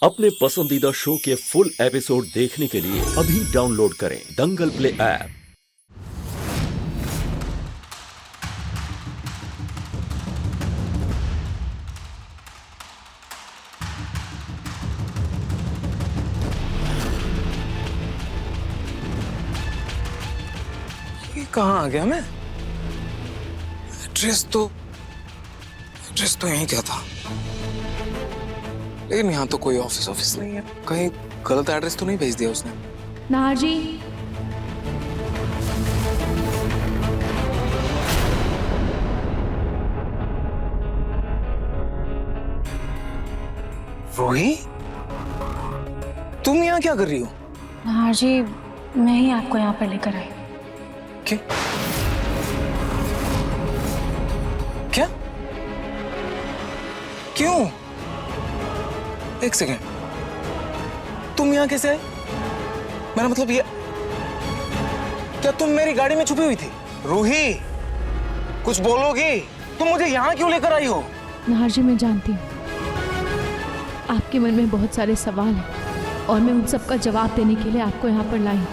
अपने पसंदीदा शो के फुल एपिसोड देखने के लिए अभी डाउनलोड करें दंगल प्ले ऐप। ये कहाँ आ गया मैं? एड्रेस तो यहीं क्या था, लेकिन यहाँ तो कोई ऑफिस नहीं है। कहीं गलत एड्रेस तो नहीं भेज दिया उसने? नाहर जी, रोही, तुम यहाँ क्या कर रही हो? नाहर जी, मैं ही आपको यहाँ पर लेकर आई। क्या क्या क्यों? एक सेकेंड, तुम यहाँ कैसे आए? मेरा मतलब ये, क्या तुम मेरी गाड़ी में छुपी हुई थी? रूही, कुछ बोलोगी? तुम मुझे यहाँ क्यों लेकर आई हो? नाहर जी, मैं जानती हूँ आपके मन में बहुत सारे सवाल हैं और मैं उन सब का जवाब देने के लिए आपको यहाँ पर लाई हूँ।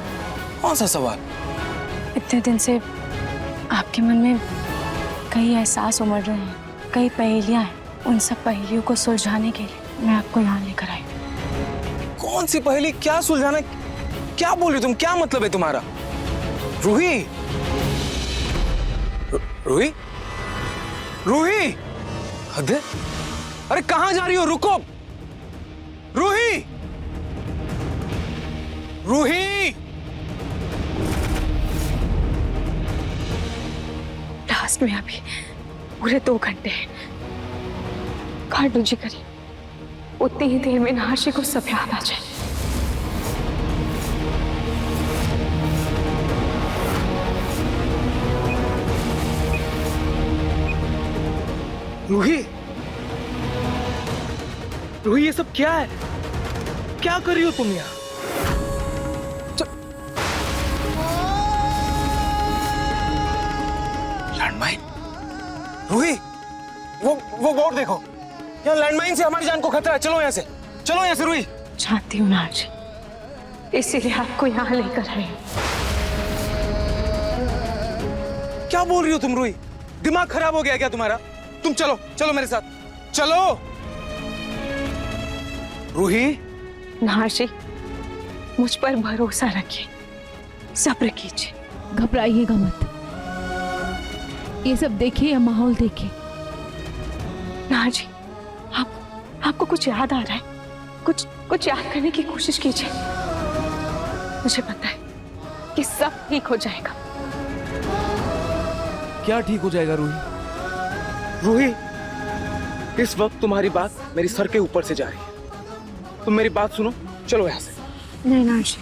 कौन सा सवाल? इतने दिन से आपके मन में कई एहसास उमड़ रहे हैं, कई पहेलियाँ हैं। उन सब पहेलियों को सुलझाने के लिए मैं आपको यहाँ लेकर आई। कौन सी पहेली? क्या सुलझाना? क्या बोल रही तुम? क्या मतलब है तुम्हारा? रूही, रूही, रूही, हद है। अरे कहाँ जा रही हो? रुको, रूही, रूही। लास्ट में अभी पूरे 2 घंटे हैं। काटू जी करिए, उतनी ही देर में नाहर जी को सब याद आ जाए। रूही, रूही, ये सब क्या है? क्या कर रही हो तुम यहाँ? लैंडमाइन? रूही, वो बोर्ड देखो, यहाँ लैंडमाइन से हमारी जान को खतरा है। चलो यहाँ से, चलो यहाँ से रूही। जानती हूँ नाहर जी, इसीलिए आपको यहाँ लेकर आई हूँ। क्या बोल रही हो तुम रूही? दिमाग खराब हो गया क्या तुम्हारा? तुम चलो, चलो मेरे साथ, चलो। रूही, नाहर जी, मुझ पर भरोसा रखिए, सब्र कीजिए, घबराइएगा मत। ये सब देखिए या माहौल देखिए। नाहर जी, आपको कुछ याद आ रहा है? कुछ याद करने की कोशिश कीजिए। मुझे पता है कि सब ठीक हो जाएगा। क्या ठीक हो जाएगा रूही? रूही, इस वक्त तुम्हारी बात मेरी सर के ऊपर से जा रही है। तुम मेरी बात सुनो, चलो यहाँ से। नहीं नाहर जी,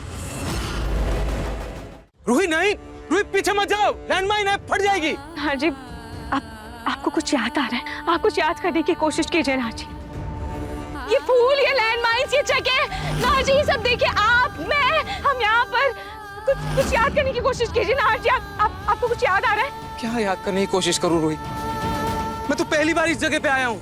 रूही नहीं, रूही पीछे मत जाओ, लैंडमाइन है, फट जाएगी। नाहर जी, आपको कुछ याद आ रहा है? आप कुछ याद करने की कोशिश कीजिए नाहर जी। ये फूल, ये लैंडमाइंस, ये जगह, नाहर जी, ये सब देखिए। मैं, हम यहाँ पर कुछ याद करने की कोशिश कीजिए नाहर जी। आपको कुछ याद आ रहा है? क्या याद करने की कोशिश करूँ रूही? मैं तो पहली बार इस जगह पे आया हूँ।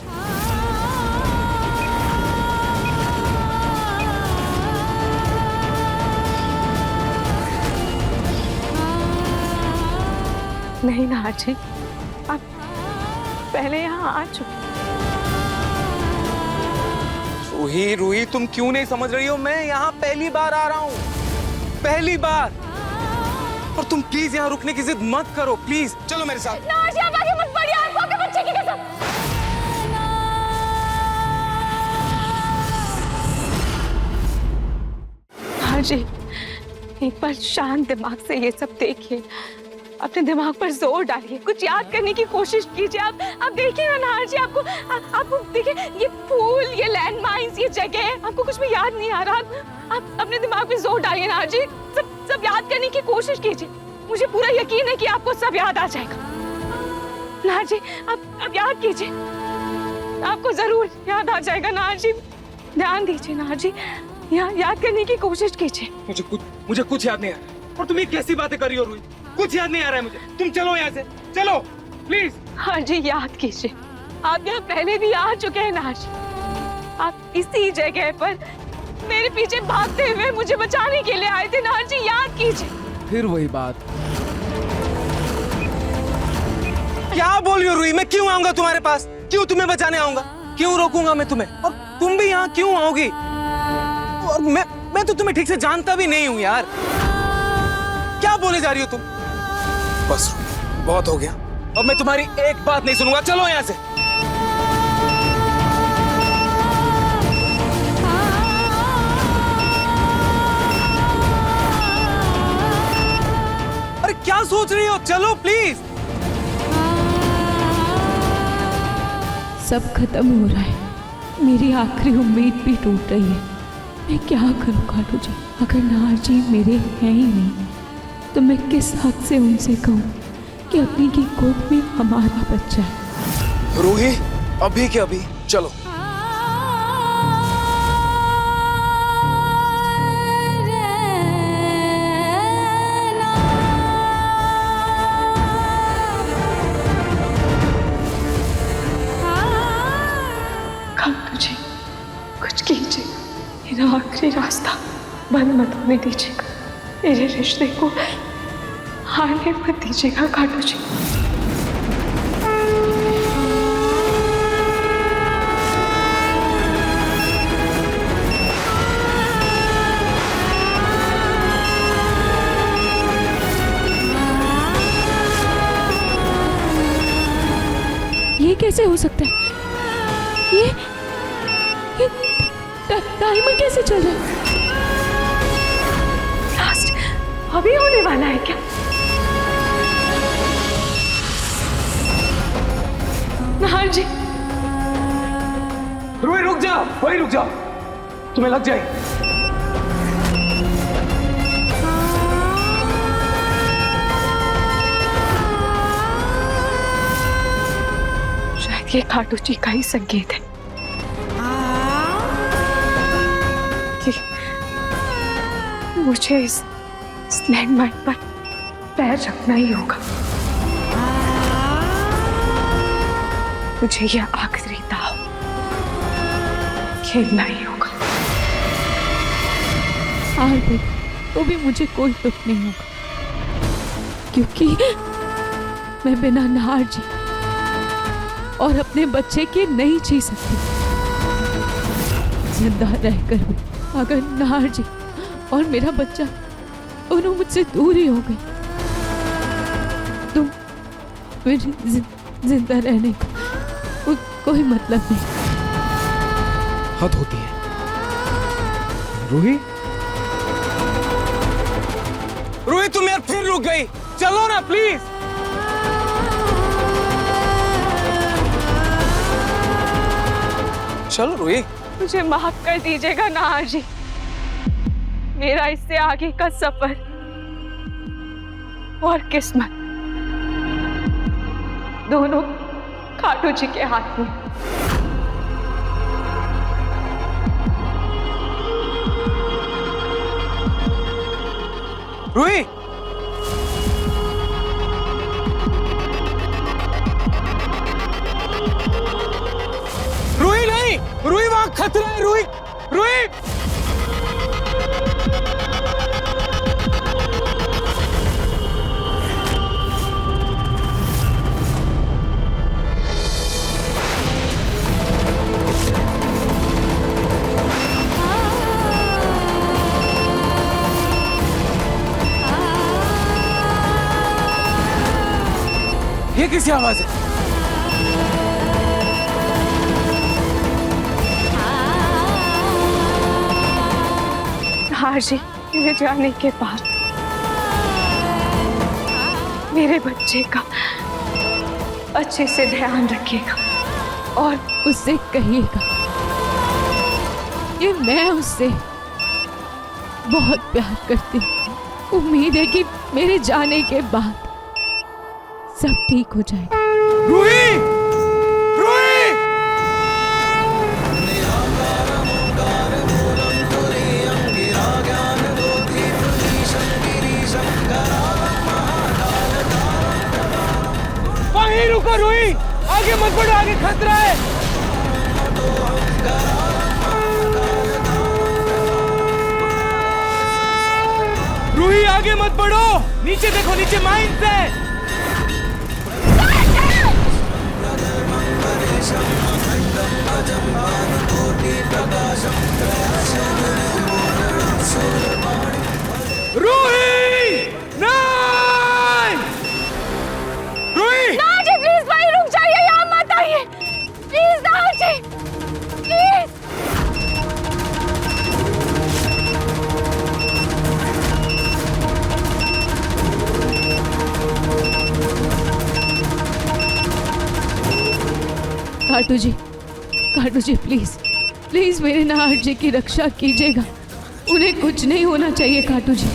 नहीं नाहर जी, आप पहले यहाँ आ चुके। रूही, रूही, तुम क्यों नहीं समझ रही हो? मैं यहाँ पहली बार आ रहा हूँ, पहली बार। और तुम प्लीज यहाँ रुकने की जिद मत करो, प्लीज चलो मेरे साथ। नाहर जी, आप आगे मत बढ़िए, आपको आपके बच्चे की कसम। नाहर जी, एक बार शांत दिमाग से ये सब देखिए, अपने दिमाग पर जोर डालिए, कुछ याद करने की कोशिश कीजिए। आप देखिए ना नाहर जी, आपको देखिए, ये फूल, ये लैंडमाइंस, ये जगह, आपको कुछ भी याद नहीं आ रहा। आप अपने दिमाग पे जोर डालिए नाहर जी, सब याद करने की कोशिश कीजिए। मुझे पूरा यकीन है कि आपको सब याद आ जाएगा। नाहर जी, आप याद कीजिए, आपको जरूर याद आ जाएगा। नाहर जी, ध्यान दीजिए नाहर जी, याद करने की कोशिश कीजिए। मुझे कुछ याद नहीं आ रहा। और तुम ये कैसी बातें कर रही हो रूही? कुछ याद नहीं आ रहा है मुझे। तुम चलो यहाँ से, चलो प्लीज। हाँ जी, याद कीजिए, आप यहाँ पहले भी आ चुके हैं नाहर जी। आप इसी जगह पर मेरे पीछे भागते हुए मुझे बचाने के लिए आए थे नाहर जी, याद कीजिए। फिर वही बात। क्या बोल रही हो रूही? मैं क्यों आऊंगा तुम्हारे पास? क्यों तुम्हें बचाने आऊंगा? क्यों रोकूंगा मैं तुम्हें? और तुम भी यहाँ क्यों आओगी? और मैं तो तुम्हें ठीक से जानता भी नहीं हूँ यार। क्या बोले जा रही हो तुम? बस बहुत हो गया, अब मैं तुम्हारी एक बात नहीं सुनूंगा। चलो यहाँ से। अरे क्या सोच रही हो? चलो प्लीज। सब खत्म हो रहा है, मेरी आखिरी उम्मीद भी टूट रही है। मैं क्या करूं खाटू जी? अगर नाहर जी मेरे हैं ही नहीं तो मैं किस हक से उनसे कहूं कि अपनी की गोद में हमारा बच्चा है? रूही, अभी के अभी चलो। खाटू जी, कुछ कीजिए, मेरा आखिरी रास्ता बंद मत होने दीजिएगा, मेरे रिश्ते को हारने मत दीजिएगा खाटू जी। ये कैसे हो सकता है? ये टाइमर कैसे चल रहा है? लास्ट अभी होने वाला है क्या? नाहर जी, रूही रुक जाओ, वही रुक जाओ, तुम्हें लग जाएगी। शायद ये खाटू जी का ही संकेत है कि मुझे इस लैंडमाइन पर पैर रखना ही होगा। मुझे यह आखिरी दांव खेलना ही होगा। हार गई तो भी मुझे कोई दुख नहीं होगा, क्योंकि मैं बिना नाहर जी और अपने बच्चे के नहीं जी सकती। जिंदा रहकर भी अगर नाहर जी और मेरा बच्चा दोनों मुझसे दूर ही हो गए तो मेरे जिंदा रहने का कोई मतलब नहीं। हद होती है रूही। रूही तुम यार फिर रुक गई, चलो ना प्लीज। चलो रूही। मुझे माफ कर दीजिएगा नाहर जी, मेरा इससे आगे का सफर और किस्मत दोनों खाटू जी के हाथ में। रूही, रूही नहीं, रूही वहां खतरा है। रूही, रूही। ये किसी आवाज है? नाहर जी, मेरे जाने के बाद मेरे बच्चे का अच्छे से ध्यान रखिएगा और उससे कहिएगा कि मैं उससे बहुत प्यार करती हूँ। उम्मीद है कि मेरे जाने के बाद सब ठीक हो जाएगा। रूही, रूही। वहीं रुको रूही, आगे मत बढ़ो, आगे खतरा है। आगे मत बढ़ो, नीचे देखो, नीचे माइंस है। रूही! नहीं! रूही! नाहर जी प्लीज भाई रुक जाइए, यहाँ मत आइए प्लीज। नाहर जी प्लीज। काटू जी प्लीज प्लीज मेरे नाहर जी की रक्षा कीजिएगा, उन्हें कुछ नहीं होना चाहिए काटू जी।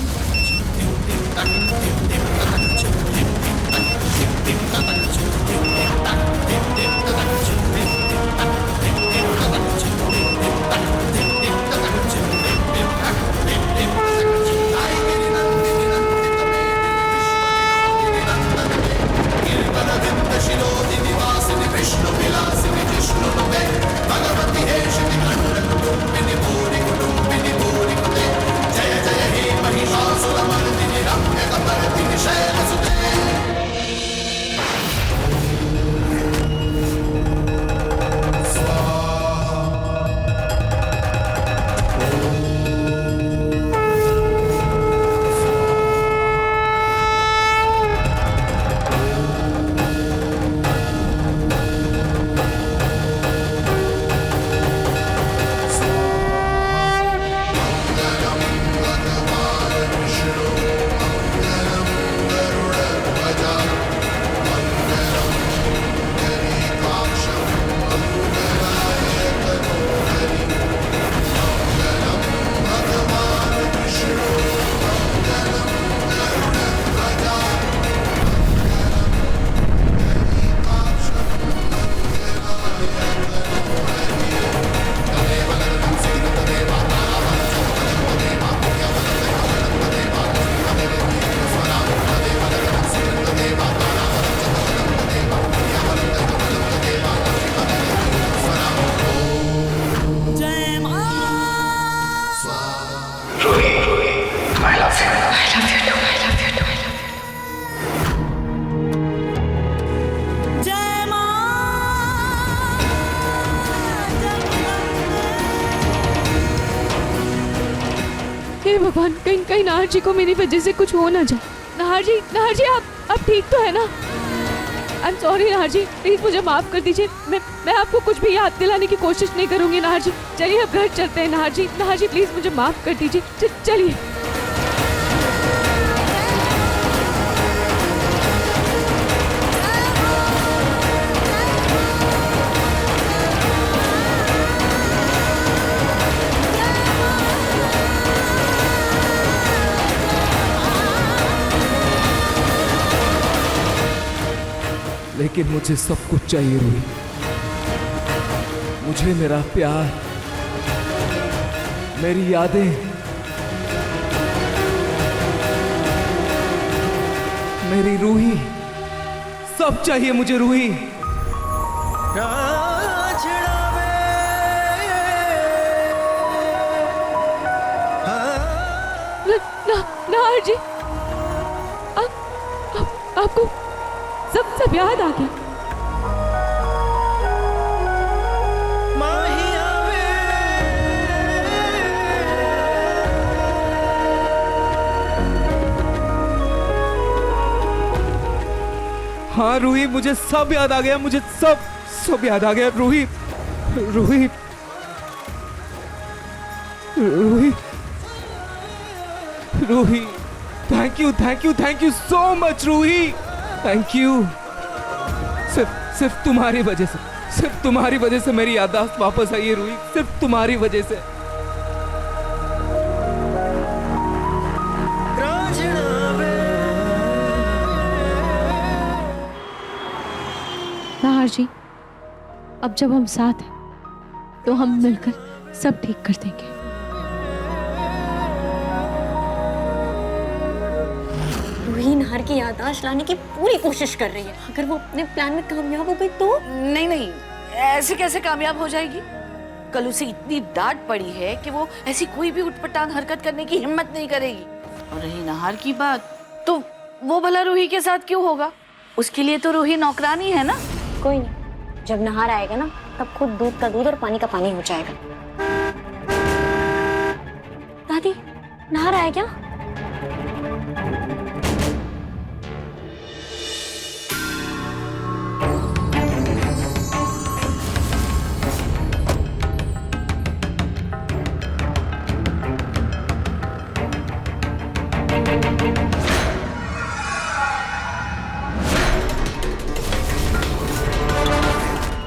हे भगवान, कहीं नाहर जी को मेरी वजह से कुछ हो ना जाए। नाहर जी आप ठीक तो है ना? I am sorry Nahar ji, please मुझे माफ कर दीजिए। मैं आपको कुछ भी याद दिलाने की कोशिश नहीं करूंगी नाहर जी। चलिए अब घर चलते हैं नाहर जी प्लीज मुझे माफ कर दीजिए। चलिए। लेकिन मुझे सब कुछ चाहिए रूही, मुझे मेरा प्यार, मेरी यादें, मेरी रूही, सब चाहिए मुझे रूही। नाहर जी आपको सब याद आ गया। हाँ रूही, मुझे सब याद आ गया, मुझे सब याद आ गया। Roohi Roohi Roohi Roohi, thank you so much Roohi, thank you. सिर्फ तुम्हारी वजह से मेरी याददाश्त वापस आई है रूही, सिर्फ तुम्हारी वजह से। नाहर जी, अब जब हम साथ हैं तो हम मिलकर सब ठीक कर देंगे। रूही नाहर की याददाश्त लाने की पूरी कोशिश कर रही है। अगर वो अपने प्लान में कामयाब हो गई तो? नहीं, ऐसे कैसे कामयाब हो जाएगी? कल उसे इतनी डांट पड़ी है कि वो ऐसी कोई भी उटपटांग हरकत करने की हिम्मत नहीं करेगी। और रही नहार की बात, तो वो भला रूही के साथ क्यों होगा? उसके लिए तो रूही नौकरानी है ना। कोई नहीं, जब नहार आएगा ना तब खुद दूध का दूध और पानी का पानी हो जाएगा। दादी, नहार आया क्या?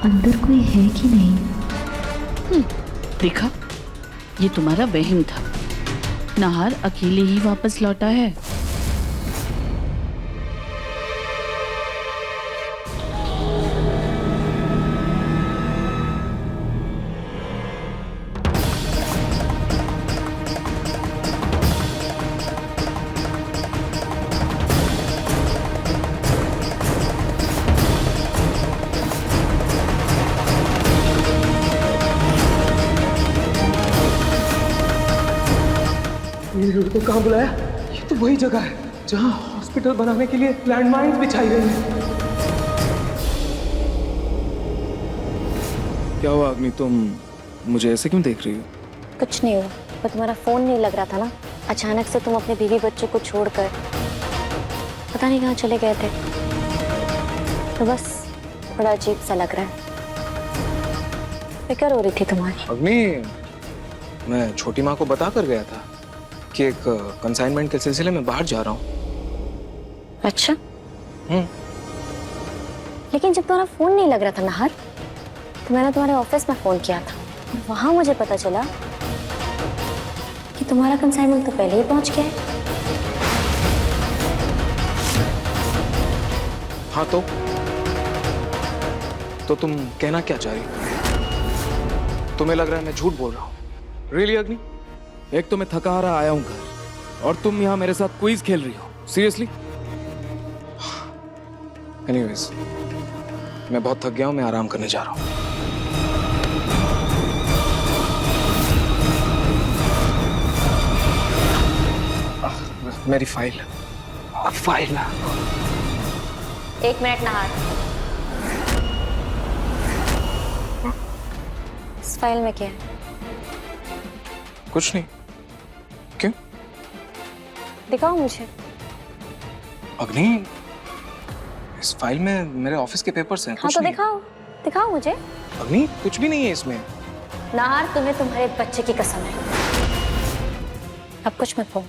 अंदर कोई है कि नहीं? देखा, ये तुम्हारा वहम था। नहार अकेले ही वापस लौटा है। ये रोड को कहाँ बुलाया? ये तो वही जगह है जहाँ हॉस्पिटल बनाने के लिए लैंडमाइंस बिछाई गई है। क्या हुआ अग्नि, तुम मुझे ऐसे क्यों देख रही हो? कुछ नहीं हुआ, वो तुम्हारा फोन नहीं लग रहा था ना। अचानक से तुम अपने बीवी बच्चों को छोड़कर पता नहीं कहाँ चले गए थे, तो बस थोड़ा अजीब सा लग रहा है। फिक्र हो रही थी तुम्हारी। अग्नि, मैं छोटी माँ को बता कर गया था कि एक कंसाइनमेंट के सिलसिले में बाहर जा रहा हूँ। अच्छा। लेकिन जब तुम्हारा फोन नहीं लग रहा था नहार, तो मैंने तुम्हारे ऑफिस में फोन किया था और वहां मुझे पता चला कि तुम्हारा कंसाइनमेंट तो पहले ही पहुंच गया है। हाँ तो तुम कहना क्या चाह रही हो? तुम्हें लग रहा है मैं झूठ बोल रहा हूँ? रियली अग्नि? एक तो मैं थका हारा आया हूं घर, और तुम यहाँ मेरे साथ क्विज खेल रही हो। सीरियसली? एनीवेज, मैं बहुत थक गया हूं, मैं आराम करने जा रहा हूं। मेरी फाइल। एक मिनट नहार, इस फाइल में क्या है? कुछ नहीं। क्यों? दिखाओ मुझे। अग्नि, इस फाइल में मेरे ऑफिस के पेपर्स हैं। हाँ कुछ तो नहीं। दिखाओ मुझे। अग्नि, कुछ भी नहीं है इसमें। नहार, तुम्हें तुम्हारे बच्चे की कसम है, अब कुछ मत बोलो,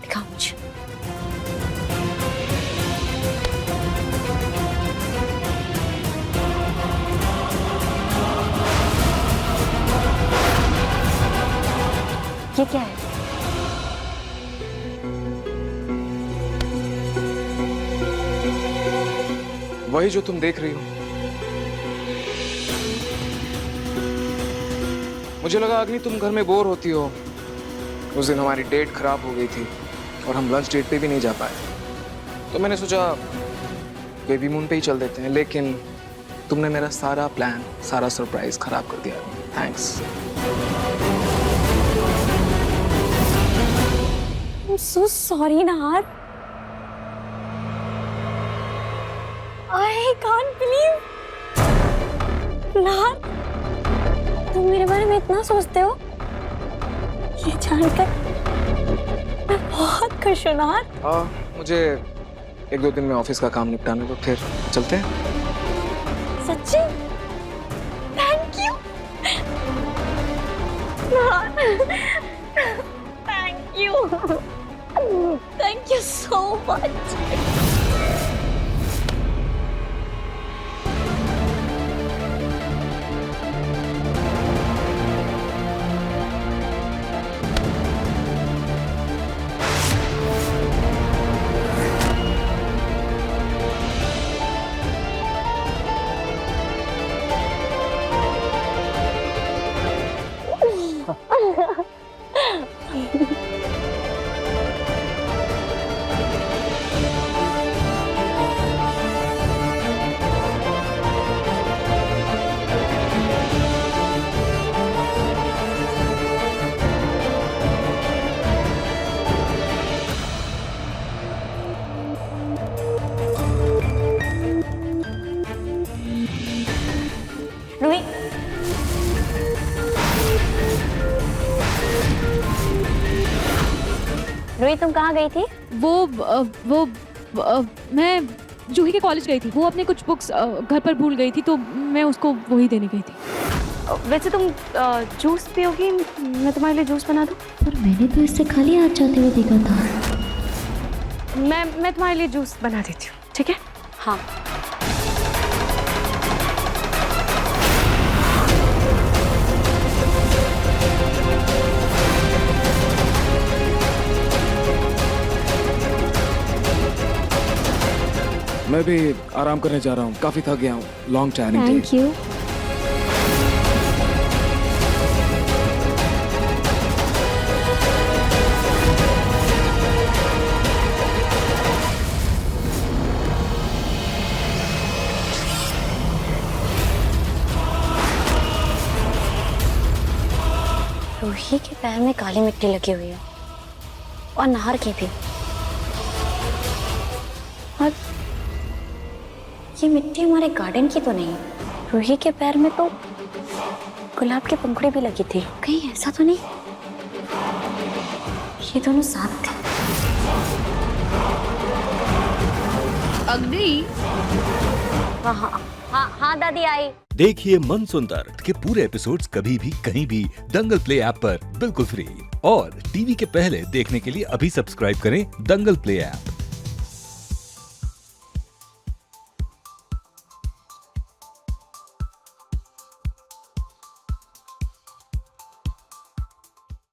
दिखाओ मुझे। ये क्या है? वही जो तुम देख रही हो। मुझे लगा अग्नि तुम घर में बोर होती हो। उस दिन हमारी डेट खराब हो गई थी और हम लंच डेट पे भी नहीं जा पाए, तो मैंने सोचा बेबी मून पे ही चल देते हैं, लेकिन तुमने मेरा सारा प्लान, सारा सरप्राइज खराब कर दिया। Thanks. I'm so sorry, Nahar. I can't believe. Nahar, तुम मेरे बारे में इतना सोचते हो? ये जानकर मैं बहुत खुश हूँ नहार। मुझे 1-2 दिन में ऑफिस का काम निपटाने दो, फिर चलते हैं। सच्ची? Thank you Nahar, thank you so much. Roohi तुम कहाँ गई थी? मैं जूही के कॉलेज गई थी। वो अपने कुछ बुक्स घर पर भूल गई थी, तो मैं उसको वही देने गई थी। वैसे तुम जूस पियोगी? मैं तुम्हारे लिए जूस बना दूं? पर मैंने तो इससे खाली हाथ जाते हुए देखा था। मैं तुम्हारे लिए जूस बना देती हूँ, ठीक है? हाँ। मैं भी आराम करने जा रहा हूँ, काफी थक गया हूँ। Long tanning day. Thank you. Roohi के पैर में काली मिट्टी लगी हुई है और नाहर की भी। और ये मिट्टी हमारे गार्डन की तो नहीं। रूही के पैर में तो गुलाब के पंखुड़ी भी लगी थी। कहीं ऐसा तो नहीं ये दोनों साथ थे? अग्नि, हाँ हाँ हाँ हाँ दादी आई। देखिए मन सुंदर के पूरे एपिसोड्स कभी भी कहीं भी दंगल प्ले ऐप पर बिल्कुल फ्री। और टीवी के पहले देखने के लिए अभी सब्सक्राइब करें दंगल प्ले ऐप।